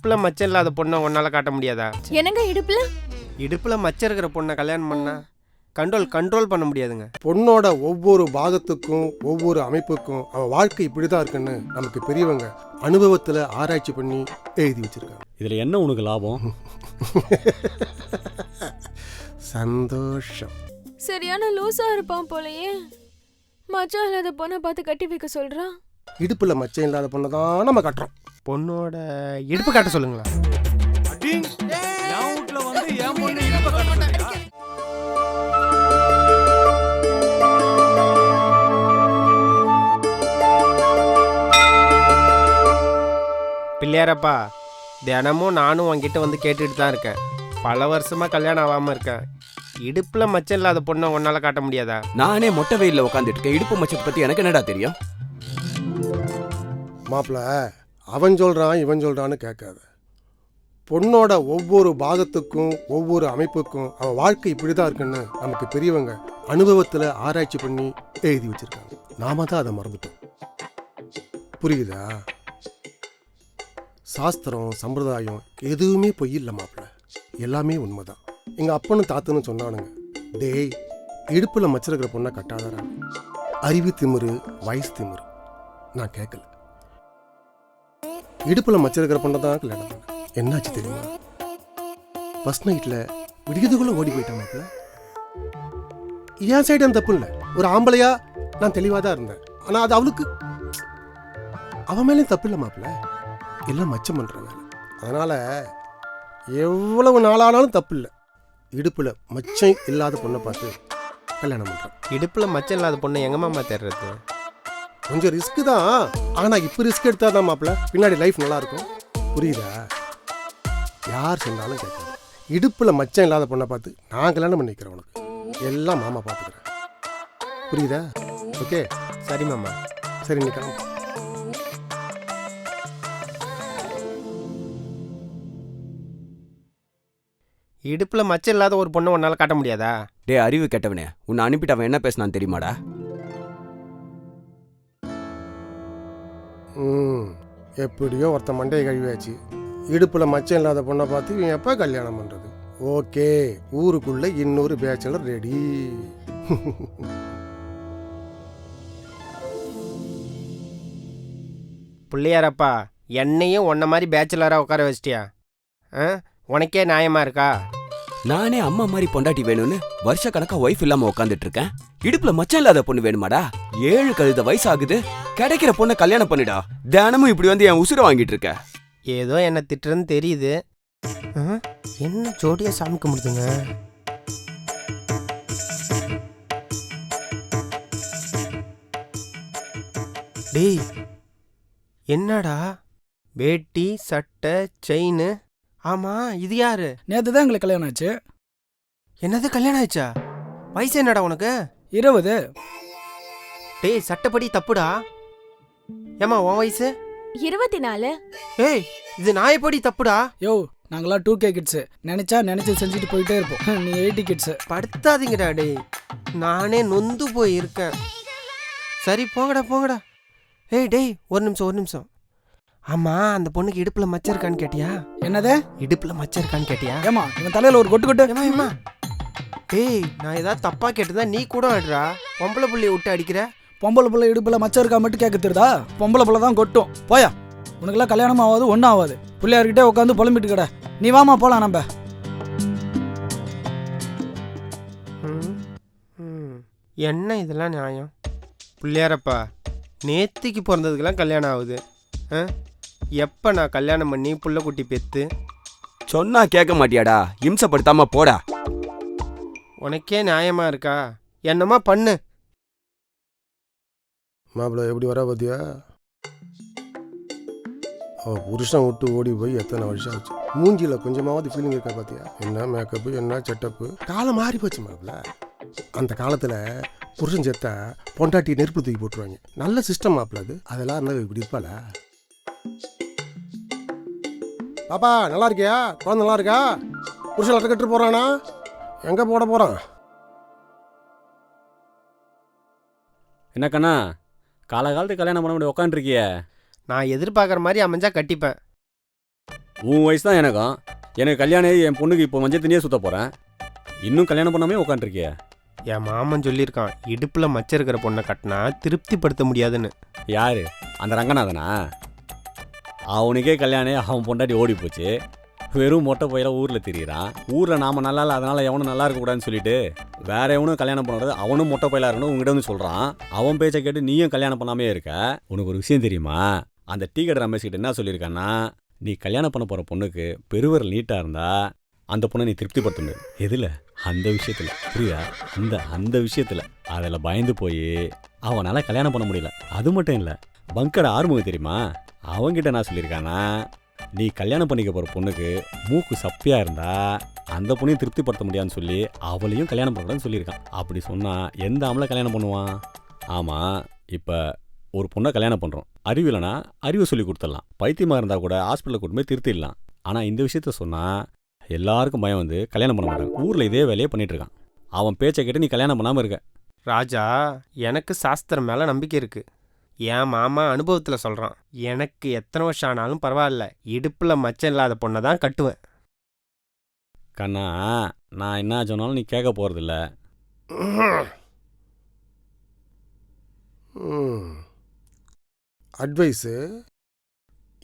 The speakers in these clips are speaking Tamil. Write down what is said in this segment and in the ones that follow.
இடுப்புல மச்சம் இல்லாத பொண்ணை உன்னால காட்ட முடியாதா? என்னங்க இடுப்புல? இடுப்புல மச்சம் இருக்கிற பொண்ணை கல்யாணம் பண்ணா கண்ட்ரோல் பண்ண முடியாதுங்க. பொண்ணோட ஒவ்வொரு பாகத்துக்கும் ஒவ்வொரு அமைப்புக்கும் அவன் வாழ்க்கை இப்படிதான் இருக்குன்னு நமக்கு பெரியவங்க அனுபவத்துல ஆராய்ச்சி பண்ணி எழுதி வச்சிருக்காங்க. இதுல என்ன உனக்கு லாபம்? சந்தோஷம். சரியான லூசா இருப்பான் போலயே. மச்சான் இல்லாத பொண்ணை பார்த்து கட்டி வைக்க சொல்றான். இடுப்புல மச்சம் இல்லாத பொண்ணை தான் நம்ம கட்டுறோம். பொண்ணோட இடுப்பு காட்ட சொல்லுங்களா? பிள்ளையாரப்பா, தினமும் நானும் உன்கிட்ட வந்து கேட்டுட்டு தான் இருக்கேன். பல வருஷமா கல்யாணம் ஆகாம இருக்கேன். இடுப்புல மச்சம் இல்லாத பொண்ணை உன்னால காட்ட முடியாதா? நானே மொட்டை வெயில்ல உட்காந்துட்டு இருக்கேன். இடுப்பு மச்சத்தை பத்தி எனக்கு என்னடா தெரியும்? மாப்பிள்ள, அவன் சொல்றான் இவன் சொல்றான்னு கேட்காத. பொண்ணோட ஒவ்வொரு பாகத்துக்கும் ஒவ்வொரு அமைப்புக்கும் அவன் வாழ்க்கை இப்படிதான் இருக்குன்னு நமக்கு பெரியவங்க அனுபவத்துல ஆராய்ச்சி பண்ணி எழுதி வச்சிருக்காங்க. நாம தான் அதை மறந்துட்டோம். புரியுதா? சாஸ்திரம் சம்பிரதாயம் எதுவுமே பொய் இல்லை மாப்பிள்ள, எல்லாமே உண்மைதான். எங்க அப்பனும் தாத்தனும் சொன்னானுங்க, டேய் இடுப்புல மச்சிருக்கிற பொண்ணை கட்டாதாரா. அறிவு திமிரு, வயசு திமிரு. நான் கேட்கல. இடுப்புல மச்சிருக்கிற பொண்ணை தான் கல்யாணம் பண்ண. என்னாச்சு தெரியுமா? ஃபர்ஸ்ட் நைட்ல விடியதுக்குள்ள ஓடி போயிட்டேன் மாப்பிள்ள. என் சைடு தப்பு இல்லை. ஒரு ஆம்பளையா நான் தெளிவா தான் இருந்தேன். ஆனா அது அவளுக்கு அவன் மேலேயும் தப்பு இல்லை மாப்பிள்ள. எல்லாம் மச்சம் பண்ற வேலை. அதனால எவ்வளவு நாளானாலும் தப்பு இல்லை. இடுப்புல மச்சம் இல்லாத பொண்ணை பார்த்து கல்யாணம் பண்றேன். இடுப்புல மச்சம் இல்லாத பொண்ணை எங்க மாமா தேடுறது? கொஞ்சம் ரிஸ்க் தான். ஆனா இப்ப ரிஸ்க் எடுத்தா தான் மாப்பிள்ள பின்னாடி லைஃப் நல்லா இருக்கும். புரியுதா? யார் சொன்னாலும் கேட்காது. இடுப்புல மச்சம் இல்லாத பொண்ணை பார்த்து நான் கல்யாணம் பண்ணிக்கிறேன். உனக்கு எல்லாம் மாமா பார்த்துக்கிறேன். புரியுதா? ஓகே, சரி மாமா. சரி, நீ கிளம்பு. இடுப்புல மச்சம் இல்லாத ஒரு பொண்ணை உன்னால காட்ட முடியாதா? டே அறிவு கெட்டவனே, உன்னை அனுப்பிட்டு அவன் என்ன பேசினான்னு தெரியுமாடா? எப்படியோ ஒருத்த மண்டையை கழுவியாச்சு. இடுப்புல மச்சம் இல்லாத பொண்ணை பார்த்து இவன் எப்ப கல்யாணம் பண்றது? ஓகே, ஊருக்குள்ள இன்னொரு பேச்சலர் ரெடி. பிள்ளையாரப்பா, என்னையும் உன்ன மாதிரி பேச்சுலரா உட்கார வச்சிட்டியா? உனக்கே நியாயமா இருக்கா? நானே அம்மா மாதிரி பொண்டாட்டி வேணும்னு வருஷ கணக்கா ஒய்ஃப் இல்லாம உட்காந்துட்டு இருக்கேன். இடுப்புல மச்சம் இல்லாத பொண்ணு வேணுமாடா? 7 கழுத வயசு ஆகுது. கிடைக்கிற பொண்ணை கல்யாணம் பண்ணிடா. தினமும் இப்படி வந்து என் உசுரை வாங்கிட்டு இருக்க. ஏதோ என்ன திட்டுறன்னு தெரியுது. என்ன ஜோடியா சாமி கும்பிடுதுங்க. டேய், என்னடா வேட்டி சட்டை செயின்? ஆமா, இது யாரு? நேற்று தான் எங்களுக்கு கல்யாணம் ஆச்சு. என்னது கல்யாணம் ஆயிடுச்சா? வயசு என்னடா உனக்கு? 20. டேய், சட்டப்படி தப்புடா. ஏமா உன் வயசு? 24. ஏய், இது நாயப்படி தப்புடா. யோ, நாங்களாம் 2K கிட்ஸு. நினைச்சு செஞ்சுட்டு போயிட்டே இருப்போம். நீ 80 கிட்ஸு. படுத்தாதீங்கடா. டேய், நானே நொந்து போய் இருக்கேன். சரி போங்கடா. ஏய் டேய், ஒரு நிமிஷம். ஆமா, அந்த பொண்ணுக்கு இடுப்புல மச்சம் இருக்கான்னு கேட்டியா? என்னது? இடுப்புல மச்சம் இருக்கான்னு கேட்டியா? ஏமா இவன் தலையில ஒரு கொட்டு. ஏமா டேய், நான் ஏதாவது தப்பா கேட்டதா நீ கூட ஆடுறா. பொம்பளை புள்ளைய விட்டு அடிக்கிற. பொம்பளை புள்ள இடுப்புல மச்சம் இருக்கா மட்டும் கேட்க தெரியுதா? பொம்பளை புள்ள தான் கொட்டும். போயா, உனக்குலாம் கல்யாணம் ஆகாது, ஒன்றும் ஆகாது. பிள்ளையார்கிட்டே உட்காந்து புலம்பிட்டு கடை. நீ வாமா போலாம் நம்ம. என்ன இதெல்லாம் நியாயம்? பிள்ளையாரப்பா, நேத்திக்கு பிறந்ததுக்கெல்லாம் கல்யாணம் ஆகுது. எப்ப நான் கல்யாணம் பண்ணி புள்ள குட்டி பெத்து? சொன்னா கேட்க மாட்டியாடா? இம்சப்படுத்தாம போடா. உனக்கே நியாயமா இருக்கா? என்னமா பண்ணு. மாப்பிள்ள எப்படி வர பாத்தியா? அவ புருஷன் விட்டு ஓடி போய் எத்தனை வருஷம் ஆச்சு. மூஞ்சில கொஞ்சமாவது ஃபீலிங் இருக்கா பாத்தியா? என்ன மேக்கப்பு, என்ன செட்டப்பு. காலம் மாறி போச்சு மாப்பிள்ள. அந்த காலத்துல புருஷன் செத்தா பொண்டாட்டி நெருப்பு தூக்கி போட்டுருவாங்க. நல்ல சிஸ்டம் மாப்பிள்ள அது. அதெல்லாம் இருந்தா இப்படி இருப்பாளா? பாப்பா நல்லா இருக்கியா? குழந்தை நல்லா இருக்கா? புருஷன் லட்ட கட்டு போறானா? எங்க போட போறான்? என்ன கண்ணா, காலகாலத்துக்கு கல்யாணம் பண்ண முடியும் உட்காந்துருக்கிய? நான் எதிர்பார்க்குற மாதிரி அமைஞ்சா கட்டிப்பேன். உன் வயசு தான் எனக்கும். எனக்கு கல்யாணம் ஆகி என் பொண்ணுக்கு இப்போ மஞ்சள் தண்ணியே சுத்த போகிறேன். இன்னும் கல்யாணம் பண்ணாமே உட்காந்துருக்கிய. என் மாமன் சொல்லியிருக்கான், இடுப்பில் மச்சம் இருக்கிற பொண்ணை கட்டினா திருப்திப்படுத்த முடியாதுன்னு. யாரு? அந்த ரங்கநாதனா? அவனுக்கே கல்யாணம் ஆகி அவன் பொண்டாட்டி ஓடி போச்சு. வெறும் மொட்டை பையில ஊரில் திரியிறான். ஊரில் நாம நல்லா இல்லை, அதனால் எவனும் நல்லா இருக்கக்கூடாதுன்னு சொல்லிட்டு வேற எவனும் கல்யாணம் பண்ணுறது, அவனும் மொட்டை பையில இருக்கணும் உங்ககிட்ட வந்து சொல்கிறான். அவன் பேச்சை கேட்டு நீயும் கல்யாணம் பண்ணாமே இருக்க. உனக்கு ஒரு விஷயம் தெரியுமா? அந்த டீ கடை ரமேஷ் கிட்ட என்ன சொல்லியிருக்கான்னா, நீ கல்யாணம் பண்ண போகிற பொண்ணுக்கு பெருவரல் நீட்டாக இருந்தா அந்த பொண்ணை நீ திருப்திப்படுத்த முடியாது. எதில்? அந்த விஷயத்தில். புரியுதா? அந்த விஷயத்தில் அதில் பயந்து போய் அவனால் கல்யாணம் பண்ண முடியல. அது மட்டும் இல்லை, பங்கட ஆறுமுகம் தெரியுமா? அவங்கிட்ட என்ன சொல்லியிருக்கானா, நீ கல்யாணம் பண்ணிக்க போகிற பொண்ணுக்கு மூக்கு சப்பியாக இருந்தா அந்த பொண்ணையும் திருப்திப்படுத்த முடியாதுன்னு சொல்லி அவளையும் கல்யாணம் பண்ணக்கூடாதுன்னு சொல்லியிருக்கான். அப்படி சொன்னால் எந்த ஆம்பளை கல்யாணம் பண்ணுவான்? ஆமாம், இப்போ ஒரு பொண்ணை கல்யாணம் பண்ணுறோம். அறிவு இல்லைனா அறிவை சொல்லி கொடுத்துடலாம். பைத்தியமாக இருந்தால் கூட ஹாஸ்பிட்டலில் கூட்டு போய் திருத்திடலாம். ஆனால் இந்த விஷயத்த சொன்னால் எல்லாருக்கும் பயம் வந்து கல்யாணம் பண்ண மாட்டாங்க. ஊரில் இதே வேலையை பண்ணிட்டு இருக்கான். அவன் பேச்சை கேட்டு நீ கல்யாணம் பண்ணாமல் இருக்க. ராஜா, எனக்கு சாஸ்திரம் மேலே நம்பிக்கை இருக்குது. என் மாமா அனுபவத்தில் சொல்கிறான். எனக்கு எத்தனை வருஷம் ஆனாலும் பரவாயில்ல, இடுப்பில் மச்சம் இல்லாத பொண்ணை தான் கட்டுவேன். கண்ணா, நான் என்ன சொன்னாலும் நீ கேட்க போகிறதில்ல. அட்வைஸு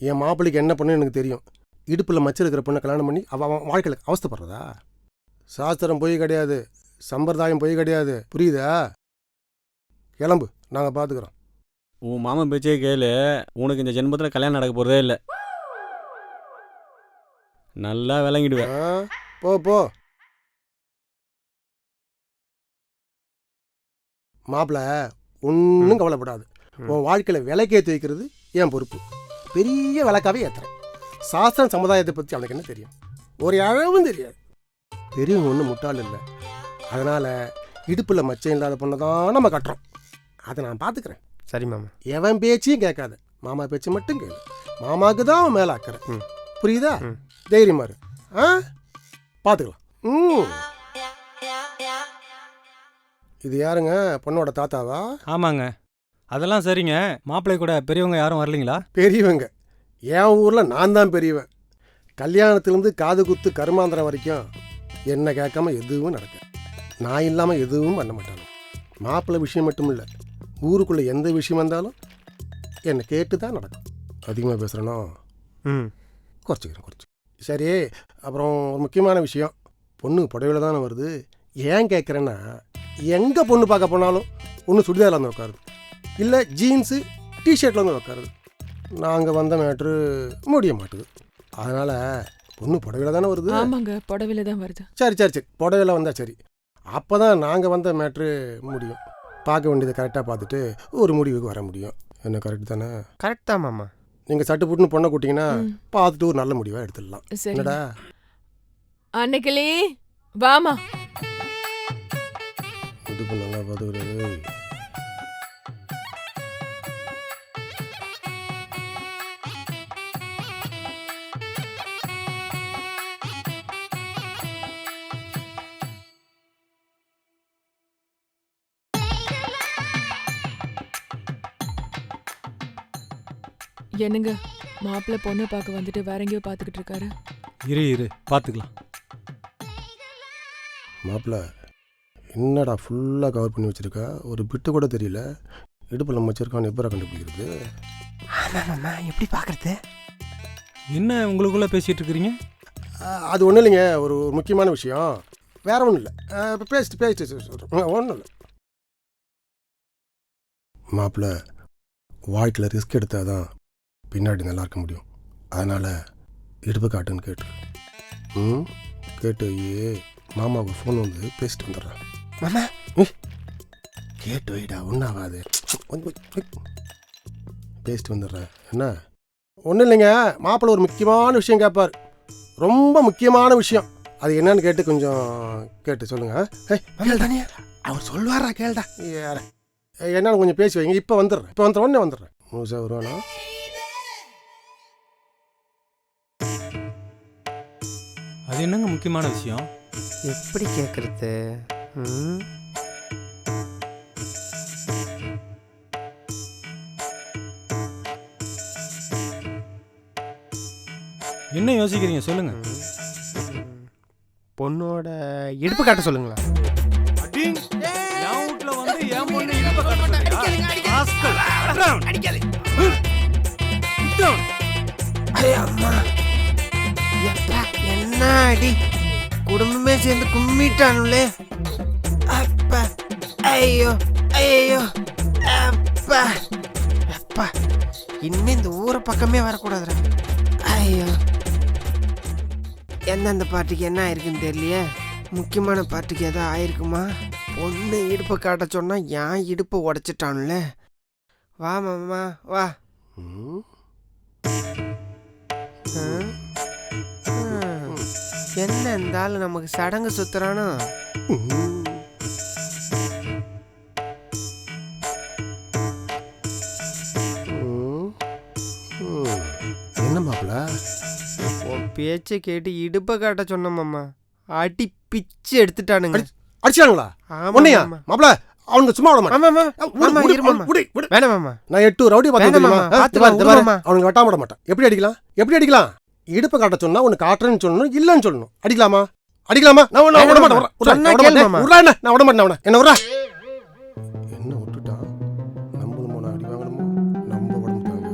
என் மாப்பிள்ளைக்கு என்ன பண்ணு எனக்கு தெரியும். இடுப்பில் மச்சம் இருக்கிற பொண்ணை கல்யாணம் பண்ணி அவன் வாழ்க்கையில் அவஸ்தைப்படுறதா? சாஸ்திரம் பொய் கிடையாது, சம்பிரதாயம் பொய் கிடையாது. புரியுதா? கிளம்பு, நாங்கள் பார்த்துக்குறோம். உன் மாமன் பேச்சே கேளு. உனக்கு இந்த ஜென்மத்தில் கல்யாணம் நடக்க போகிறதே இல்லை. நல்லா விளங்கிடுவேன். போ போ. மாப்பிள்ள ஒன்றும் கவலைப்படாது. உன் வாழ்க்கையில் விளக்கேற்றி வைக்கிறது என் பொறுப்பு. பெரிய விளக்காவே ஏற்றுறேன். சாஸ்திரம் சமுதாயத்தை பற்றி அவனுக்கு என்ன தெரியும்? ஒரு அளவும் தெரியாது. பெரியவங்க ஒன்றும் முட்டாள் இல்லை. அதனால் இடுப்பில் மச்சம் இல்லாத பொண்ணை தான் நம்ம கட்டுறோம். அதை நான் பார்த்துக்கிறேன். சரி மாமா. எவன் பேச்சையும் கேட்காத, மாமா பேச்சு மட்டும் கேளு. மாமாவுக்கு தான் அவன் மேலே ஆக்கிற. புரியுதா? தைரியமா இரு. பார்த்துக்கலாம். இது யாருங்க? பொண்ணோட தாத்தாவா? ஆமாங்க. அதெல்லாம் சரிங்க. மாப்பிள்ளை கூட பெரியவங்க யாரும் வரலீங்களா? பெரியவங்க என் ஊரில் நான் தான் பெரியவன். கல்யாணத்துலேருந்து காது குத்து கருமாந்திரம் வரைக்கும் என்னை கேட்காம எதுவும் நடக்க. நான் இல்லாமல் எதுவும் பண்ண மாட்டாங்க. மாப்பிள்ளை விஷயம் மட்டும் இல்லை, ஊருக்குள்ளே எந்த விஷயம் வந்தாலும் என்னை கேட்டு தான் நடக்கும். அதிகமாக பேசுகிறேனோ? குறைச்சிக்கிறேன். சரி, அப்புறம் ஒரு முக்கியமான விஷயம். பொண்ணு புடவையில் தானே வருது. ஏன் கேட்குறேன்னா, எங்கே பொண்ணு பார்க்க போனாலும் ஒன்று சுடிதாரில் வந்து உட்காருது, இல்லை ஜீன்ஸு டிஷர்ட்டில் வந்து உட்காருது. நாங்கள் வந்த மேட்ரு முடிய மாட்டுது. அதனால் பொண்ணு புடவையில் தானே வருது. ஆமாங்க, புடவையில தான் வருது. சரி புடவையில் வந்தால் சரி. அப்போ தான் நாங்கள் வந்த மேட்ரு முடியும். பார்க்க வேண்டியதை கரெக்டாக பார்த்துட்டு ஒரு முடிவுக்கு வர முடியும். என்ன கரெக்ட் தானே? கரெக்ட் தான் மாமா. நீங்கள் சட்டு புட்டுன்னு பொண்ணை கூட்டிங்கன்னா பார்த்துட்டு ஒரு நல்ல முடிவாக எடுத்துடலாம். என்னடா அன்னைக்கிளே வாமா. இது நல்லா பார்த்துக்கிறது. என்னங்க, மாப்பிள்ளை பொண்ணை பார்க்க வந்துட்டு வேற எங்கேயோ பார்த்துக்கிட்டு இருக்காரு. இரு பார்த்துக்கலாம். மாப்பிள்ள என்னடா ஃபுல்லாக கவர் பண்ணி வச்சுருக்கா? ஒரு பிட்டு கூட தெரியல. இடுப்பில் நம்ம வச்சுருக்கான்னு எப்போ கண்டுபிடிக்கிறது? ஆமாம் மாமா, எப்படி பார்க்குறது? என்ன உங்களுக்குள்ளே பேசிகிட்டு இருக்கிறீங்க? அது ஒன்றும் இல்லைங்க, ஒரு முக்கியமான விஷயம். வேற ஒன்றும் இல்லை. இப்போ பேசிட்டு சொல்கிறேன். ஒன்றும் இல்லை மாப்பிள்ள. வாழ்க்கையில் ரிஸ்க் எடுத்தால் தான் பின்னாடி நல்லா இருக்க முடியும். அதனால் இடுப்பு காட்டுன்னு கேட்டு மாமாவுக்கு ஃபோன் வந்து பேசிட்டு வந்துடுறேன். மாமா கேட்டு வைடா, ஒன்றாகாது. பேசிட்டு வந்துடுறேன். என்ன? ஒன்றும் இல்லைங்க, மாப்பிள்ளை ஒரு முக்கியமான விஷயம் கேட்பார். ரொம்ப முக்கியமான விஷயம். அது என்னன்னு கேட்டு கொஞ்சம் கேட்டு சொல்லுங்கள். அவர் சொல்வாரா? கேள்டா. என்னன்னு கொஞ்சம் பேசி வைங்க. இப்போ வந்துடுறேன். உடனே வந்துடுறேன். முழுசாக வருவானா? அது என்னங்க முக்கியமான விஷயம்? எப்படி கேட்குறது? என்ன யோசிக்கிறீங்க சொல்லுங்க. பொண்ணோட இடுப்பு காட்ட சொல்லுங்களா? என் வீட்ல வந்து என் பொண்ணு இடுப்பை காட்ட சொல்றியா? ராஸ்கல். ஐயா, அம்மா எப்பா, என்ன அடி! குடும்பமே சேர்ந்து கும்மிட்டானுலே. அப்பா, ஐயோ ஐயோ, அப்பா அப்பா, இனிமே இந்த ஊரை பக்கமே வரக்கூடாதுடா. ஐயோ, எந்தெந்த பார்ட்டிக்கு என்ன ஆயிருக்குன்னு தெரியலையே. முக்கியமான பார்ட்டிக்கு எதாவது ஆயிருக்குமா? பொண்ணு இடுப்பை காட்ட சொன்னா என் இடுப்பை உடைச்சிட்டானுல. வா மாமா வா. ம். ஆ? ஆ. என்ன இந்த ஆளு நமக்கு சடங்கு சுத்துறானோ? ம். ம். ம். என்ன மாப்பிள்ள? உன் பேச்சை கேட்டு இடுப்பை காட்ட சொன்ன மாமா அடி பிச்சு எடுத்துட்டானுங்க. அடிச்சானுங்களா? ஆமா உன்னையா? மாமா. மாப்பிள்ள அவனுங்க சும்மா விட மாட்டான். ஆமா மாமா. விடு, ஆமா, விடு, இரு மாமா. விடு, விடு. வேணாம் மாமா. நான் 8 ரவுடி பார்த்து வேணாம் தெரியுமா? மாமா, பார்த்துக்கலாம், இந்த பாரு, விடு மாமா. அவனுக்கு வெட்டாம விட மாட்டான். எப்படி அடிக்கலாம்? எப்படி அடிக்கலாம்? இடுப்பை காட்ட சொன்னா உனக்கு காட்டுறேன்னு சொல்லணும், இல்லன்னு சொல்லணும். அடிக்கலாமா? அடிக்கலாமா? நான் விட வேணாம் மாட்டேன். மாமா. விட்றா, சொன்னா விட கேளு மாட்டேன். மாமா. விட்றா, நான் விட மாட்டேன் அவனை. என்ன விட்றா? என்ன விட்டுட்டான்? நம்மளும் போனா அடி வாங்கணுமோ? நம்ம உடம்பு தாங்க.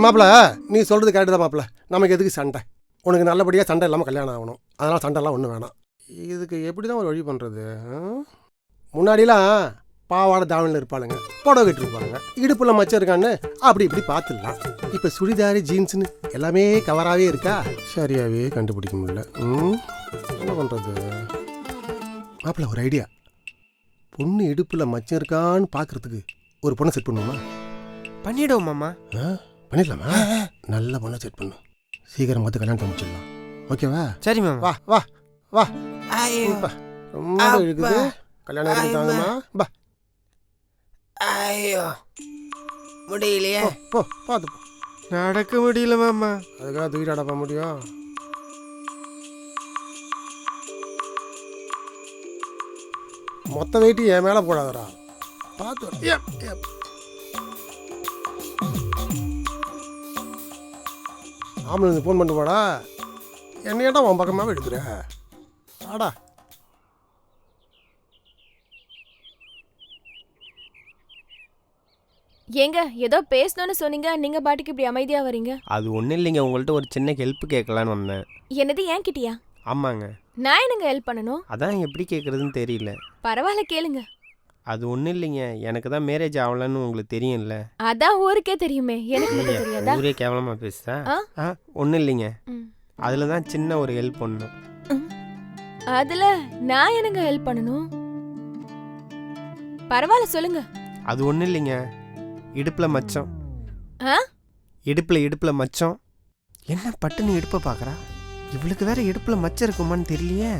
மாப்பிள்ள நீ சொல்றது கரெக்டு தான் மாப்பிள்ள. நமக்கு எதுக்கு சண்டை? உனக்கு நல்லபடியாக சண்டை இல்லாமல் கல்யாணம் ஆகணும். அதனால் சண்டைலாம் ஒன்றும் வேணாம். இதுக்கு எப்படி தான் ஒரு வழி பண்ணுறது? முன்னாடிலாம் பாவாடை தாவணியில் இருப்பாளுங்க, புடவை கட்டிருப்பாங்க, இடுப்பில் மச்சம் இருக்கான்னு அப்படி இப்படி பார்த்துடலாம். இப்போ சுடிதாரு ஜீன்ஸுன்னு எல்லாமே கவராகவே இருக்கா, சரியாகவே கண்டுபிடிக்க முடியல. என்ன பண்ணுறது? மாப்பிள்ள ஒரு ஐடியா. பொண்ணு இடுப்பில் மச்சம் இருக்கான்னு பார்க்குறதுக்கு ஒரு பொண்ணை செட் பண்ணுமா? பண்ணிடுவோம் மாமா. பண்ணிடலாமா? நல்ல பொண்ணை செட் பண்ணு. சீக்கிரம் பார்த்து கல்யாணத்தை முடிச்சிடலாம். ஓகேவா? சரி மாமா. வா வா வா. ஐயோ ரொம்ப அப்பா. இருக்குது. கல்யாணம் தாங்கம்மா. பா ஐயோ, முடியலையே. போ பார்த்து போ. நடக்க முடியல மாமா. அதுக்காக தூக்கிட்டு அடப்ப முடியும்? மொத்த வெயிட்டு என் மேலே போடாதடா. பார்த்து ஆம்புலன்ஸ் ஃபோன் பண்ணிட்டு போடா. என்னையடா உன் பக்கமாகவே எடுக்கிற? ஆடா. ஏங்க ஏதோ பேசணும்னு சொன்னீங்க, நீங்க பாட்டுக்கு இப்படி அமைதியா வரீங்க. அது ஒன்றும் இல்லைங்க, உங்கள்கிட்ட ஒரு சின்ன ஹெல்ப் கேட்கலான்னு வந்தேன். என்னது ஏன் கிட்டியா? ஆமாங்க. நான் என்னங்க ஹெல்ப் பண்ணணும்? அதான் எப்படி கேட்குறதுன்னு தெரியல. பரவாயில்ல கேளுங்க. அது ஒன்றும் இல்லைங்க, எனக்கு தான் மேரேஜ் ஆகலன்னு உங்களுக்கு தெரியும்ல. அதான் ஊருக்கே தெரியுமே, எனக்கு மட்டும் தெரியாதா? ஊரே கேவலமாக பேசுதா? ஆ? ஒன்றும் இல்லைங்க, ம். அதில் தான் சின்ன ஒரு ஹெல்ப் பண்ணணும். அதுல நான் என்னங்க ஹெல்ப் பண்ணணும்? பரவாயில்ல சொல்லுங்க. அது ஒன்றும் இல்லைங்க, இடுப்பில் மச்சம். ஆ? இடுப்பில் மச்சம். என்ன பட்டுன்னு இடுப்பை பார்க்குறா? இவளுக்கு வேற இடுப்பில் மச்சம் இருக்குமான்னு தெரியலையே.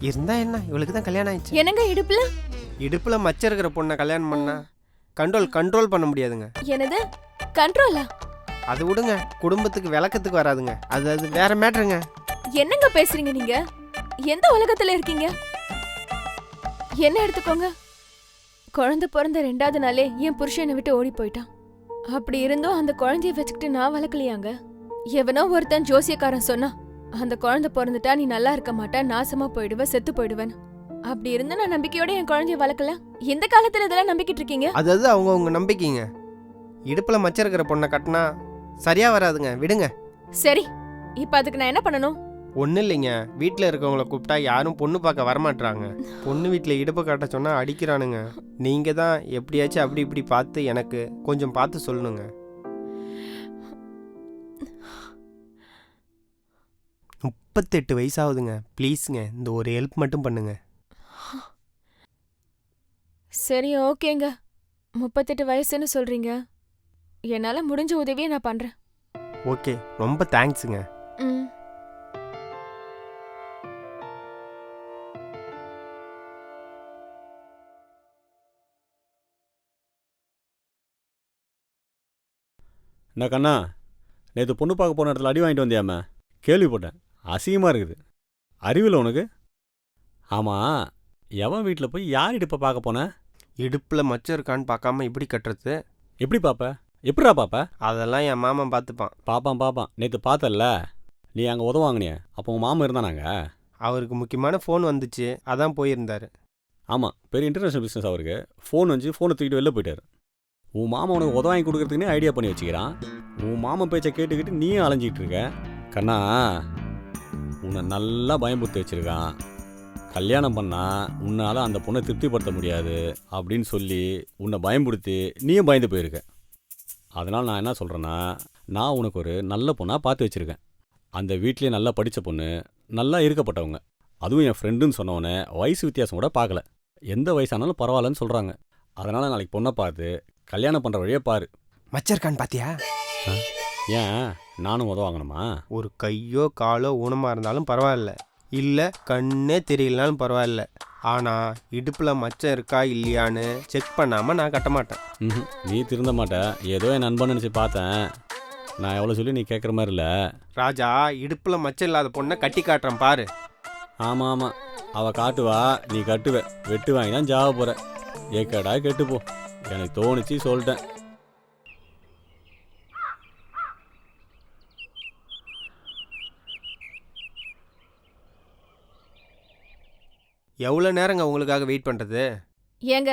இருந்தா என்ன, இவளுக்கு தான் கல்யாணம் ஆயிடுச்சு. என்னங்க இடுப்புல? இடுப்பில் மச்சம் இருக்கிற பொண்ணை கல்யாணம் பண்ணா கண்ட்ரோல் பண்ண முடியாதுங்க. என்னது கண்ட்ரோலா? அது விடுங்க, குடும்பத்துக்கு விளக்கத்துக்கு வராதுங்க. அது வேற மேட்டருங்க. என்னங்க பேசுறீங்க நீங்க? எந்த உலகத்துல இருக்கீங்க? என்ன எடுத்துக்கோங்க, குழந்தை பிறந்த 2வது நாளே என் புருஷனை விட்டு ஓடி போயிட்டான். அப்படி இருந்தும் அந்த குழந்தைய வச்சுக்கிட்டு நான் வளர்க்கலையாங்க. எவனோ ஒருத்தன் ஜோசியக்காரன் சொன்னா, அந்த குழந்தை பிறந்துட்டா நீ நல்லா இருக்க மாட்டா, நாசமா போயிடுவ, செத்து போயிடுவேன். அப்படி இருந்து நான் நம்பிக்கையோட என் குழந்தைய வளர்க்கல. எந்த காலத்துல இதெல்லாம் நம்பிக்கிட்டு இருக்கீங்க? அது அவங்க நம்பிக்கைங்க. இடுப்பில் மச்சம் இருக்கிற பொண்ணை கட்டினா சரியா வராதுங்க, விடுங்க. சரி, இப்ப அதுக்கு நான் என்ன பண்ணணும்? ஒன்றும் இல்லைங்க, வீட்டில் இருக்கவங்கள கூப்பிட்டா யாரும் பொண்ணு பார்க்க வரமாட்றாங்க. பொண்ணு வீட்டில் இடுப்பு காட்ட சொன்னால் அடிக்கிறானுங்க. நீங்கள் தான் எப்படியாச்சும் அப்படி இப்படி பார்த்து எனக்கு கொஞ்சம் பார்த்து சொல்லணுங்க. 38 வயசாகுதுங்க, ப்ளீஸுங்க, இந்த ஒரு ஹெல்ப் மட்டும் பண்ணுங்க. சரி ஓகேங்க, 38 வயசுன்னு சொல்றீங்க. என்னால முடிஞ்ச உதவியை நான் பண்றேன். ஓகே, ரொம்ப தேங்க்ஸுங்க. ம். என்ன கண்ணா, நேற்று பொண்ணு பார்க்க போன இடத்துல அடி வாங்கிட்டு வந்தியாம? கேள்விப்பட்டேன், அசிங்கமாக இருக்குது. அறிவில் உனக்கு? ஆமாம், எவன் வீட்டில் போய் யார் இடுப்பை பார்க்க போன? இடுப்பில் மச்சம் இருக்கான்னு பார்க்காம இப்படி கட்டுறது? எப்படி பார்ப்ப? எப்படிடா பாப்பா? அதெல்லாம் என் மாமன் பார்த்துப்பான். பாப்பான் நேற்று பார்த்தல்ல, நீ அங்கே உதவாங்கினிய, அப்போ உன் மாமன் இருந்தானாங்க? அவருக்கு முக்கியமான ஃபோன் வந்துச்சு, அதான் போயிருந்தாரு. ஆமாம், பெரிய இன்டர்நேஷனல் பிஸ்னஸ் அவருக்கு. ஃபோனை தூக்கிட்டு வெளில போயிட்டார். உன் மாமன் உனக்கு உதவாங்கி கொடுக்கறதுக்குன்னே ஐடியா பண்ணி வச்சுக்கிறான். உன் மாமன் பேச்சை கேட்டுக்கிட்டு நீயும் அலைஞ்சிக்கிட்டு இருக்க. கண்ணா, உன்னை நல்லா பயமுறுத்தி வச்சுருக்கான். கல்யாணம் பண்ணால் உன்னால் அந்த பொண்ணை திருப்திப்படுத்த முடியாது அப்படின்னு சொல்லி உன்னை பயமுறுத்தி நீயும் பயந்து போயிருக்க. அதனால் நான் என்ன சொல்கிறேன்னா, நான் உனக்கு ஒரு நல்ல பொண்ணாக பார்த்து வச்சுருக்கேன். அந்த வீட்லேயே நல்லா படித்த பொண்ணு, நல்லா இருக்கப்பட்டவங்க. அதுவும் என் ஃப்ரெண்டுன்னு சொன்னவொன்னே வயசு வித்தியாசம் கூட பார்க்கல. எந்த வயசானாலும் பரவாயில்லன்னு சொல்கிறாங்க. அதனால் நாளைக்கு பொண்ணை பார்த்து கல்யாணம் பண்ணுற வழியே பாரு. மச்சர்கான் பாத்தியா? ஏன் நானும் உதவாங்கணுமா? ஒரு கையோ காலோ ஊனமாக இருந்தாலும் பரவாயில்ல, இல்லை கண்ணே தெரியலனாலும் பரவாயில்ல. ஆனால் இடுப்பில் மச்சம் இருக்கா இல்லையான்னு செக் பண்ணாமல் நான் கட்ட மாட்டேன். நீ திருந்த மாட்ட. ஏதோ என் நண்பன் நினச்சி பார்த்தேன். நான் எவ்வளோ சொல்லி நீ கேட்குற மாதிரி இல்லை. ராஜா, இடுப்பில் மச்சம் இல்லாத பொண்ணை கட்டி காட்டுறேன் பாரு. ஆமாம், அவள் காட்டுவா, நீ கட்டுவ. வெட்டு வாங்கி தான் ஜாவ போகிற. ஏக்கடா கெட்டுப்போ. எனக்கு தோணுச்சு சொல்லிட்டேன். எவ்வளோ நேரங்க உங்களுக்காக வெயிட் பண்ணுறது? ஏங்க,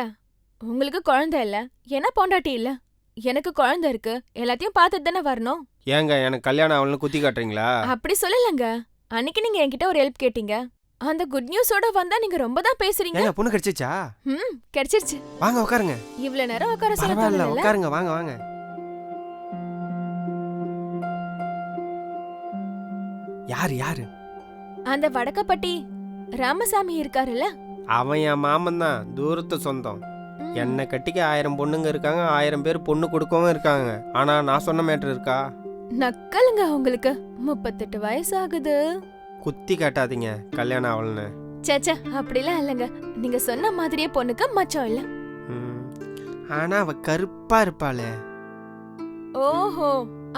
உங்களுக்கு குழந்தை இல்ல, என்ன பொண்டாட்டி இல்ல, எனக்கு குழந்தை இருக்கு. எல்லாத்தையும் பார்த்துட்டு தானே வரணும். ஏங்க, எனக்கு கல்யாணம் ஆகலன்னு குத்தி காட்டுறீங்களா? அப்படி சொல்லலங்க. அன்னைக்கு நீங்க என்கிட்ட ஒரு ஹெல்ப் கேட்டீங்க. அந்த குட் நியூஸோட வந்தா நீங்க ரொம்ப தான் பேசுறீங்க. ஏங்க, பொண்ணு கிடைச்சிச்சா? கிடைச்சிருச்சு. வாங்க உட்காருங்க. இவ்வளவு நேரம் உட்கார பரவாயில்ல, சொல்ல உட்காருங்க. வாங்க வாங்க. யாரு? அந்த வடக்கப்பட்டி ராமசாமி இருக்காருல்ல, அவன் என் மாமன் தான், தூரத்து சொந்தம். என்னை கட்டிக்க 1000 பொண்ணுங்க இருக்காங்க, 1000 பேர் பொண்ணு கொடுக்கவும் இருக்காங்க. ஆனா நான் சொன்ன மேட்ரு இருக்கா? நக்கலுங்க உங்களுக்கு. 38 வயசு ஆகுது. குத்தி காட்டாதீங்க கல்யாணம் ஆகலன்னு. சேச்சே, அப்படிலாம் இல்லைங்க. நீங்க சொன்ன மாதிரியே பொண்ணுக்கு மச்சம் இல்ல. ஆனா அவ கருப்பா இருப்பாளே. ஓஹோ,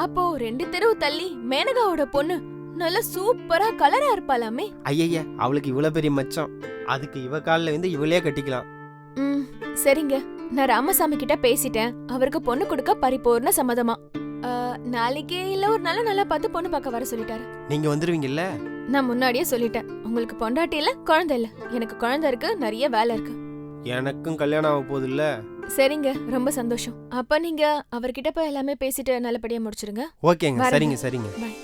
அப்போ 2 தெருவு தள்ளி மேனகாவோட பொண்ணு நல்ல சூப்பரா கலரா இருப்பாளாமே. ஐயய்ய, அவளுக்கு இவ்வளவு பெரிய மச்சம். அதுக்கு இவ காலில் வந்து இவளே கட்டிக்கலாம். சரிங்க, நான் ராமசாமி கிட்ட பேசிட்டேன். அவருக்கு பொண்ணு கொடுக்க பரிபூர்ண சம்மதமா. நாளைக்கே இல்ல ஒரு நல்லா பார்த்து பொண்ணு பார்க்க வர சொல்லிட்டாரு. நீங்க வந்துருவீங்கல்ல? நான் முன்னாடியே சொல்லிட்டேன், உங்களுக்கு பொண்டாட்டி இல்ல, குழந்தை இல்ல. எனக்கு குழந்தை இருக்கு, நிறைய வேலை இருக்கு. எனக்கும் கல்யாணம் ஆக போகுது இல்ல? சரிங்க, ரொம்ப சந்தோஷம். அப்ப நீங்க அவர்கிட்ட போய் எல்லாமே பேசிட்டு நல்லபடியா முடிச்சிருங்க. ஓகேங்க. வரேங்க. சரிங்க. Bye.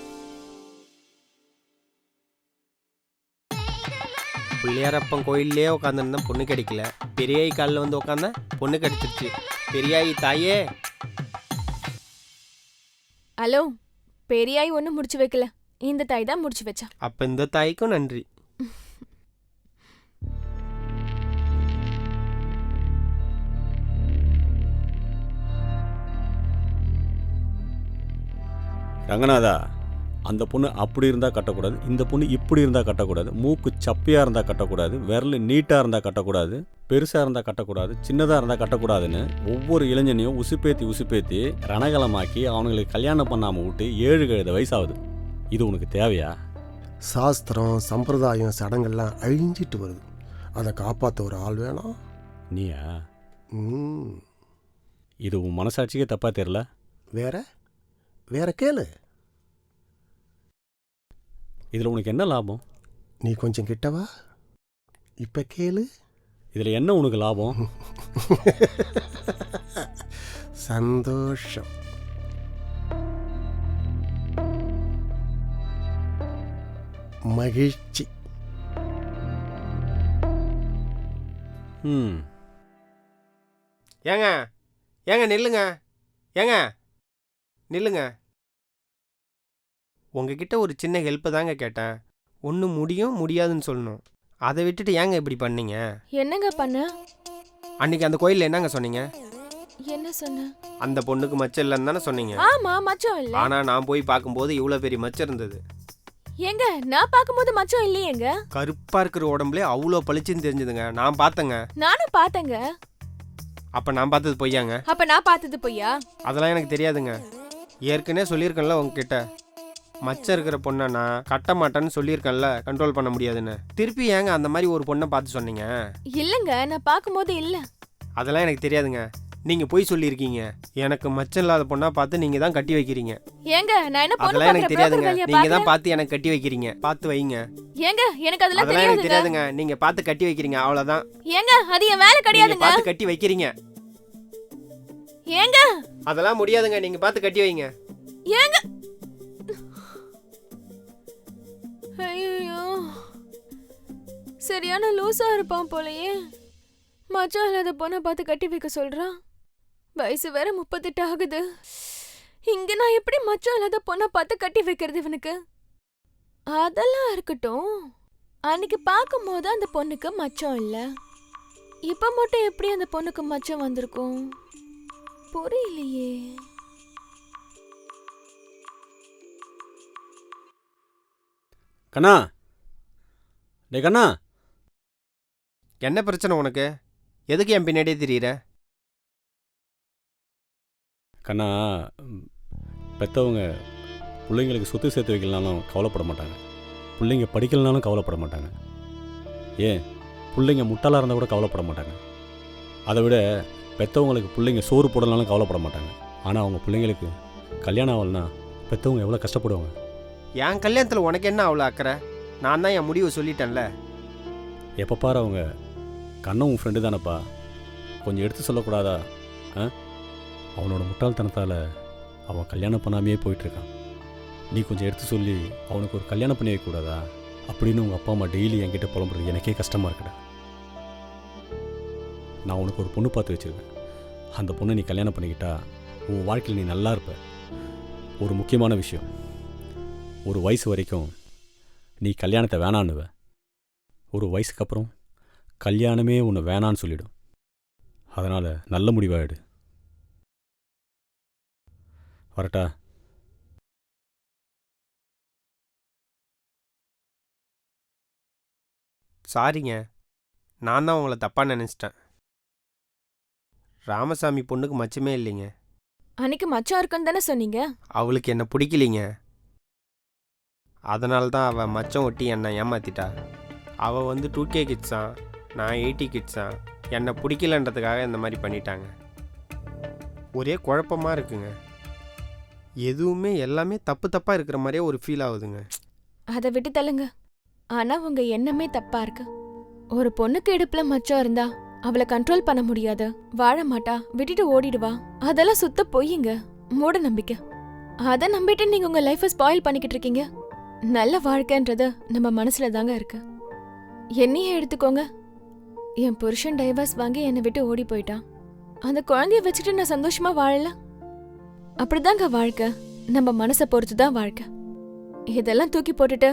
பிள்ளையாரப்பன் கோயிலே உட்காந்துருந்தேன், பொண்ணு கிடைக்கல. பெரியாயி காலில் வந்து உட்காந்தேன், பொண்ணு கிடைச்சிருச்சு. பெரியாயி தாயே. ஹலோ, பெரியாய் ஒன்னும் முடிச்சு வைக்கல, இந்த தாய் தான் முடிச்சு வச்சா. அப்ப இந்த தாய்க்கும் நன்றி. ரங்கநாதா, அந்த பொண்ணு அப்படி இருந்தால் கட்டக்கூடாது, இந்த பொண்ணு இப்படி இருந்தால் கட்டக்கூடாது, மூக்கு சப்பியாக இருந்தால் கட்டக்கூடாது, விரல் நீட்டாக இருந்தால் கட்டக்கூடாது, பெருசாக இருந்தால் கட்டக்கூடாது, சின்னதாக இருந்தால் கட்டக்கூடாதுன்னு ஒவ்வொரு இளைஞனையும் உசுப்பேத்தி ரணகலமாக்கி அவனுங்களுக்கு கல்யாணம் பண்ணாமல் விட்டு 7 வயசாகுது. இது உனக்கு தேவையா? சாஸ்திரம் சம்பிரதாயம் சடங்கெல்லாம் அழிஞ்சிட்டு வருது. அதை காப்பாற்ற ஒரு ஆள் வேணும். நீயா? ம், இது உன் மனசாட்சிக்கே தப்பாக தெரியல? வேற கேளு. இதில் உனக்கு என்ன லாபம்? நீ கொஞ்சம் கிட்டவா, இப்ப கேளு. இதில் என்ன உனக்கு லாபம்? சந்தோஷம். மகிழ்ச்சி. ஏங்க நில்லுங்க. நில்லுங்க. உங்ககிட்ட ஒரு சின்ன ஹெல்ப்பு தாங்க கேட்டேன். ஒன்று முடியாதுன்னு சொல்லணும். அதை விட்டுட்டு ஏங்க இப்படி பண்ணீங்க? என்னங்க பண்ண? அன்னைக்கு அந்த கோயிலில் என்னங்க சொன்னீங்க? என்ன சொன்ன? அந்த பொண்ணுக்கு மச்சம் இல்லைன்னு தானே சொன்னீங்க? ஆமா, மச்சம் இல்ல. ஆனால் நான் போய் பார்க்கும்போது இவ்வளோ பெரிய மச்சம் இருந்தது. எங்க நான் பார்க்கும்போது மச்சம் இல்லையேங்க. கருப்பாக இருக்கிற உடம்புலே அவ்வளோ பளிச்சுன்னு தெரிஞ்சதுங்க. நான் பார்த்தேங்க. நானும் பார்த்தேங்க. அப்போ நான் பார்த்தது பொய்யாங்க? அப்ப நான் பார்த்தது பொய்யா? அதெல்லாம் எனக்கு தெரியாதுங்க. ஏற்கனவே சொல்லியிருக்கேன்ல உங்ககிட்ட, மச்சம் இருக்கிற பொண்ணை நான் கட்ட மாட்டேன்னு சொல்லியிருக்கேன்ல, கண்ட்ரோல் பண்ண முடியாதுன்னு. திருப்பி ஏங்க அந்த மாதிரி ஒரு பொண்ணை பார்த்து சொன்னீங்க? இல்லங்க, நான் பார்க்கும்போது இல்ல. அதெல்லாம் எனக்கு தெரியாதுங்க. நீங்க போய் சொல்லியிருக்கீங்க. எனக்கு மச்சம் இல்லாத பொண்ணா பார்த்து நீங்க தான் கட்டி வைக்கிறீங்க. ஏங்க நான் என்ன பொண்ணு அதெல்லாம் எனக்கு பார்க்கற தெரியாதுங்க. broker வேலையா நீங்க தான் பார்க்கறேன்? பார்த்து எனக்கு கட்டி வைக்கிறீங்க. பார்த்து வைங்க. ஏங்க எனக்கு அதெல்லாம் அதெல்லாம் எனக்கு தெரியாதுங்க. தெரியாதுங்க. நீங்க பார்த்து கட்டி வைக்கிறீங்க, அவ்வளவுதான். ஏங்க அது என் வேலை நீங்க கிடையாதுங்க. பார்த்து கட்டி வைக்கிறீங்க. ஏங்க அதெல்லாம் முடியாதுங்க. நீங்க பார்த்து கட்டி வைங்க. ஏங்க ஐயோ சரியான லூசா இருப்பான் போலயே. மச்சான் இல்லாத பொண்ணை பார்த்து கட்டி வைக்க சொல்றான். வயசு வேற 38 ஆகுது. இங்க நான் எப்படி மச்சான் இல்லாத பொண்ணை பார்த்து கட்டி வைக்கிறது இவனுக்கு? அதெல்லாம் இருக்கட்டும். அன்னைக்கு பார்க்கும்போது அந்த பொண்ணுக்கு மச்சம் இல்ல. இப்ப மட்டும் எப்படி அந்த பொண்ணுக்கு மச்சம் வந்திருக்கும் புரியலையே. கண்ணா, டே கண்ணா, என்ன பிரச்சனை உனக்கு? எதுக்கு என் பின்னாடியே தெரியுற? கண்ணா, பெற்றவங்க பிள்ளைங்களுக்கு சொத்து சேர்த்து வைக்கலனாலும் கவலைப்பட மாட்டாங்க. பிள்ளைங்க படிக்கலனாலும் கவலைப்பட மாட்டாங்க. ஏன் பிள்ளைங்க முட்டாளாக இருந்தால் கூட கவலைப்பட மாட்டாங்க. அதை விட பெற்றவங்களுக்கு பிள்ளைங்க சோறு போடலனாலும் கவலைப்பட மாட்டாங்க. ஆனால் அவங்க பிள்ளைங்களுக்கு கல்யாணம் ஆகலைன்னா பெற்றவங்க எவ்வளோ கஷ்டப்படுவாங்க. என் கல்யாணத்தில் உனக்கு என்ன அவ்வளோ அக்கறை? நான் தான் என் முடிவை சொல்லிட்டேன்ல. எப்போ பாரு அவங்க கண்ணன் உன் ஃப்ரெண்டு தானப்பா, கொஞ்சம் எடுத்து சொல்லக்கூடாதா? அவனோட முட்டாள்தனத்தால் அவன் கல்யாணம் பண்ணாமையே போயிட்டுருக்கான். நீ கொஞ்சம் எடுத்து சொல்லி அவனுக்கு ஒரு கல்யாணம் பண்ணி வைக்கக்கூடாதா அப்படின்னு உங்கள் அப்பா அம்மா டெய்லி என்கிட்ட புலம்புறது எனக்கே கஷ்டமாக இருக்குடா. நான் உனக்கு ஒரு பொண்ணு பார்த்து வச்சுருக்கேன். அந்த பொண்ணை நீ கல்யாணம் பண்ணிக்கிட்டா உன் வாழ்க்கையில் நீ நல்லா இருப்ப. ஒரு முக்கியமான விஷயம், ஒரு வயசு வரைக்கும் நீ கல்யாணத்தை வேணான்னுவ. ஒரு வயசுக்கு அப்புறம் கல்யாணமே உன்னை வேணான்னு சொல்லிடும். அதனால் நல்ல முடிவாயிடு. வரட்டா? சாரிங்க, நான் தான் உங்களை தப்பாக நினச்சிட்டேன். ராமசாமி பொண்ணுக்கு மச்சமே இல்லைங்க. அன்னைக்கு மச்சான் இருக்குன்னு தானே சொன்னீங்க? அவளுக்கு என்ன பிடிக்கலிங்க. அதனால தான் அவள் மச்சம் ஒட்டி என்னை ஏமாத்திட்டா. அவள் வந்து 2K கிட்ஸான், நான் 80 கிட்ஸான். என்னை பிடிக்கலன்றதுக்காக இந்த மாதிரி பண்ணிட்டாங்க. ஒரே குழப்பமாக இருக்குங்க. எதுவுமே எல்லாமே தப்பு தப்பாக இருக்கிற மாதிரியே ஒரு ஃபீல் ஆகுதுங்க. அதை விட்டு தள்ளுங்க. ஆனா உங்க எண்ணமே தப்பா இருக்கு. ஒரு பொண்ணுக்கு இடுப்புல மச்சம் இருந்தா அவளை கண்ட்ரோல் பண்ண முடியாது, வாழ மாட்டா, விட்டுட்டு ஓடிடுவா. அதெல்லாம் சுத்த பொய்யுங்க, மூட நம்பிக்கை. அதை நம்பிட்டு நீங்க உங்க லைஃபை ஸ்பாயில் பண்ணிக்கிட்டு இருக்கீங்க. நல்ல வாழ்க்கைன்றது நம்ம மனசுல தாங்க இருக்கு. என்னையே எடுத்துக்கோங்க. என் புருஷன் டைவர்ஸ் வாங்கி என்னை விட்டு ஓடி போயிட்டான். அந்த குழந்தைய வச்சுட்டு நான் சந்தோஷமா வாழல. அப்படிதாங்க வாழ்க்கை. நம்ம மனசை பொறுத்துதான் வாழ்க்கை. இதெல்லாம் தூக்கி போட்டுட்டு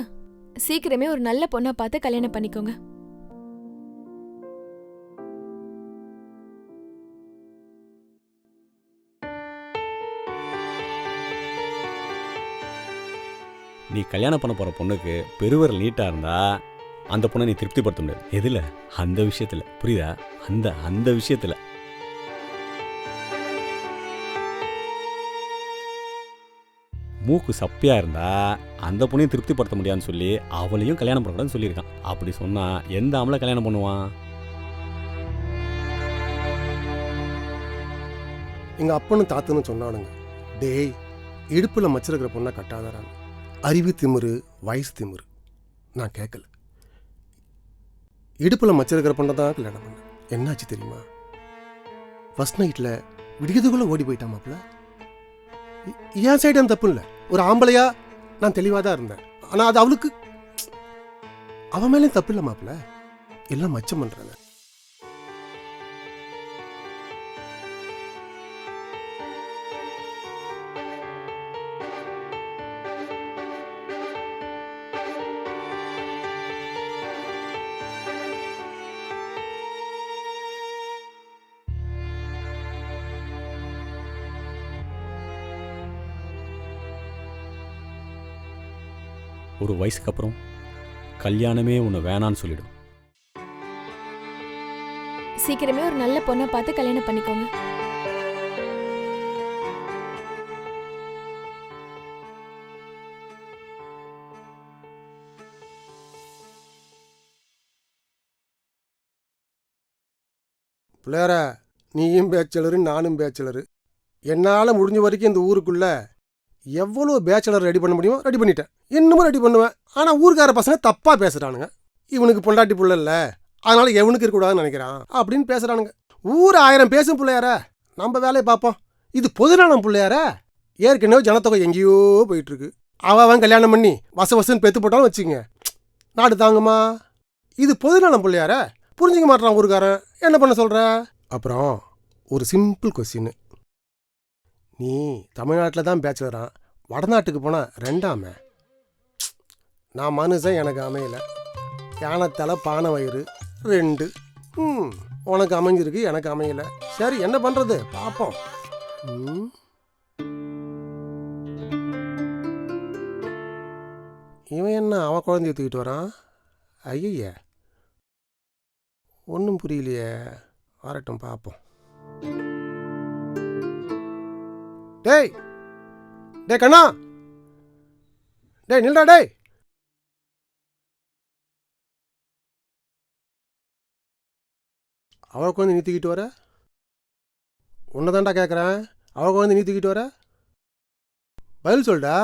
சீக்கிரமே ஒரு நல்ல பொண்ணா பார்த்து கல்யாணம் பண்ணிக்கோங்க. நீ கல்யாணம் பண்ண போகிற பொண்ணுக்கு பெருவரல் நீட்டாக இருந்தால் அந்த பொண்ணை நீ திருப்திப்படுத்த முடியாது. எதில்? அந்த விஷயத்தில். புரியுதா? அந்த விஷயத்தில். மூக்கு சப்பியாக இருந்தால் அந்த பொண்ணையும் திருப்திப்படுத்த முடியாதுன்னு சொல்லி அவளையும் கல்யாணம் பண்ணக்கூடாதுன்னு சொல்லியிருக்கான். அப்படி சொன்னால் எந்த ஆம்பளை கல்யாணம் பண்ணுவான்? எங்கள் அப்பனும் தாத்தனும் சொன்னானுங்க, டேய் இடுப்பில் மச்சிருக்கிற பொண்ணை கட்டாதாரான்னு. அறிவு திமிரு, வயசு திமிரு. நான் கேட்கல. இடுப்பில் மச்சிருக்கிற பொண்ணை தான் கல்யாணம் பண்ணேன். என்னாச்சு தெரியுமா? ஃபர்ஸ்ட் நைட்டில் விடியதுக்குள்ளே ஓடி போயிட்டான் மாப்பிள்ள. என் சைடு அந்த தப்பு இல்லை. ஒரு ஆம்பளையா நான் தெளிவாக தான் இருந்தேன். ஆனால் அது அவளுக்கு அவன் மேலேயும் தப்பு இல்லை மாப்பிள்ள. எல்லாம் மச்சம் பண்ணுறாங்க. ஒரு வயசுக்கு அப்புறம் கல்யாணமே உன்னை வேணான்னு சொல்லிடும். சீக்கிரமே ஒரு நல்ல பொண்ணை பார்த்து கல்யாணம் பண்ணிக்கோங்க. பிள்ளையார, நீயும் பேச்சலரு, நானும் பேச்சலரு. என்னால் முடிஞ்ச வரைக்கும் இந்த ஊருக்குள்ள எவ்வளோ பேச்சலர் ரெடி பண்ண முடியுமோ ரெடி பண்ணிட்டேன். இன்னமும் ரெடி பண்ணுவேன். ஆனால் ஊருக்கார பசங்க தப்பாக பேசுகிறானுங்க. இவனுக்கு பொண்டாட்டி புள்ள இல்லை, அதனால எவனுக்கு இருக்கக்கூடாதுன்னு நினைக்கிறான் அப்படின்னு பேசுகிறானுங்க. ஊர் 1000 பேசும் பிள்ளையார, நம்ம வேலையை பார்ப்போம். இது பொதுநலம் பிள்ளையார. ஏற்கனவே ஜனத்தொகை எங்கேயோ போயிட்டுருக்கு. அவன் கல்யாணம் பண்ணி வசன்னு பெத்து போட்டாலும் வச்சுங்க, நாடு தாங்குமா? இது பொதுநலம் பிள்ளையார, புரிஞ்சுக்க மாட்டான் ஊருக்காரன். என்ன பண்ண சொல்கிற? அப்புறம் ஒரு சிம்பிள் கொஸ்டின். நீ தமிழ்நாட்டில் தான் பேச்சுலரான், வடநாட்டுக்கு போனால் 2ஆமே. நான் மனுஷன், எனக்கு அமையலை. யானத்தலை பானை வயிறு 2. உனக்கு அமைஞ்சிருக்கு, எனக்கு அமையலை. சரி, என்ன பண்ணுறது பார்ப்போம். இவன் என்ன அவன் குழந்தைய தூக்கிட்டு வரான்? ஐய, ஒன்றும் புரியலையே. வரட்டும் பார்ப்போம். டேய் டேய் கண்ணா, டேய் நில்டா. டேய் அவள் குழந்தை நீ தூக்கிட்டு வர? உன்னை தான்டா கேட்குறேன். அவள் குழந்தை நீ தூக்கிட்டு வர? பதில் சொல்டா.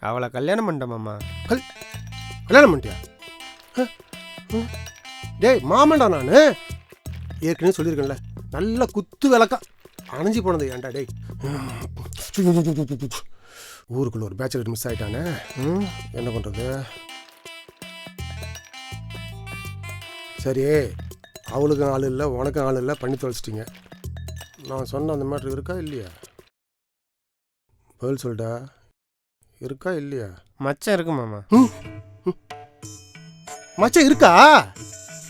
அவளை கல்யாணம் பண்ணிட்டேன் மாமா. கல்யாணம் பண்ணிட்டியா? டேய் மாமன்டா, நான் ஏற்கனவே சொல்லியிருக்கேன்ல, நல்ல குத்து விளக்கா அணைஞ்சி போனது ஏன்டா? டேய் ஊருக்குள்ள ஒரு பேச்சுலர் மிஸ் ஆயிட்டானே, என்ன பண்ணுறது? சரி, அவளுக்கும் ஆள் இல்லை, உனக்கும் ஆள் இல்லை, பண்ணி தொலைச்சிட்டிங்க. நான் சொன்ன அந்த மேட்ரு இருக்கா இல்லையா? பதில் சொல்டா, இருக்கா இல்லையா? மச்சான் இருக்கு மாமா. மச்சான் இருக்கா?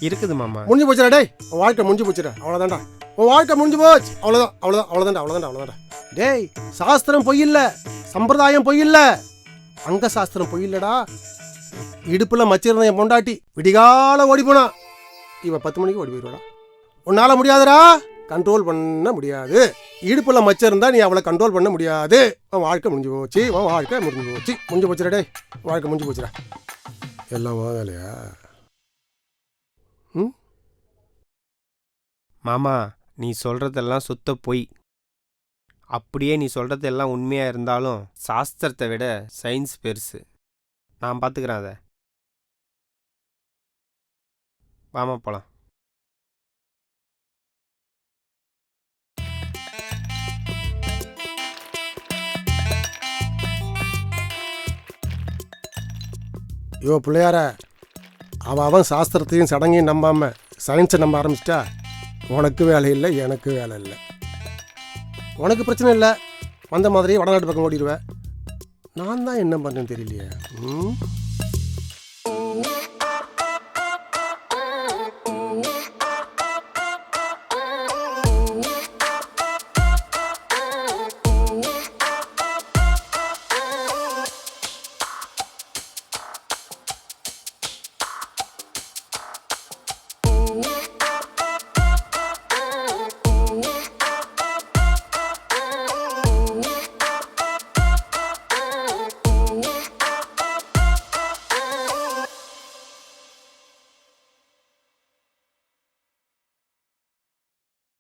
இருக்குது மாமா. முடிஞ்சு போச்சுடா. டேய் உன் வாழ்க்கை முடிஞ்சு போச்சுடா. அவ்வளோதான்டா, உன் வாழ்க்கை முடிஞ்சு போச்சு. அவ்வளோதான்டா. டேய் சாஸ்திரம் பொய் இல்லை, சம்பிரதாயம் பொய் இல்லை, அங்க சாஸ்திரம் பொய் இல்லடா. இடுப்புல மச்சிருந்த என் பொண்டாட்டி விடிகால ஓடி போனா, இவன் 10 மணிக்கு ஓடி போயிடுவாடா. உன்னால முடியாதுடா, கண்ட்ரோல் பண்ண முடியாது. இடுப்புல மச்சிருந்தா நீ அவளை கண்ட்ரோல் பண்ண முடியாது. உன் வாழ்க்கை முடிஞ்சு போச்சு. முடிஞ்சு போச்சுடா. டேய் வாழ்க்கை முடிஞ்சு போச்சுடா. எல்லாம் வேலையா? மாமா, நீ சொல்கிறதெல்லாம் சுத்த பொய். அப்படியே நீ சொல்கிறதெல்லாம் உண்மையாக இருந்தாலும் சாஸ்திரத்தை விட சயின்ஸ் பெருசு. நான் பார்த்துக்கிறேன் அதை. வாமா போகலாம். யோ பிள்ளையார, அவன் சாஸ்திரத்தையும் சடங்கையும் நம்பாமல் சயின்ஸை நம்ப ஆரம்பிச்சிட்டா உனக்கு வேலை இல்லை, எனக்கு வேலை இல்லை. உனக்கு பிரச்சனை இல்லை, வந்த மாதிரியே வடநாட்டு பக்கம் ஓடிடுவேன். நான் தான் என்ன பண்ணுறேன்னு தெரியலையே.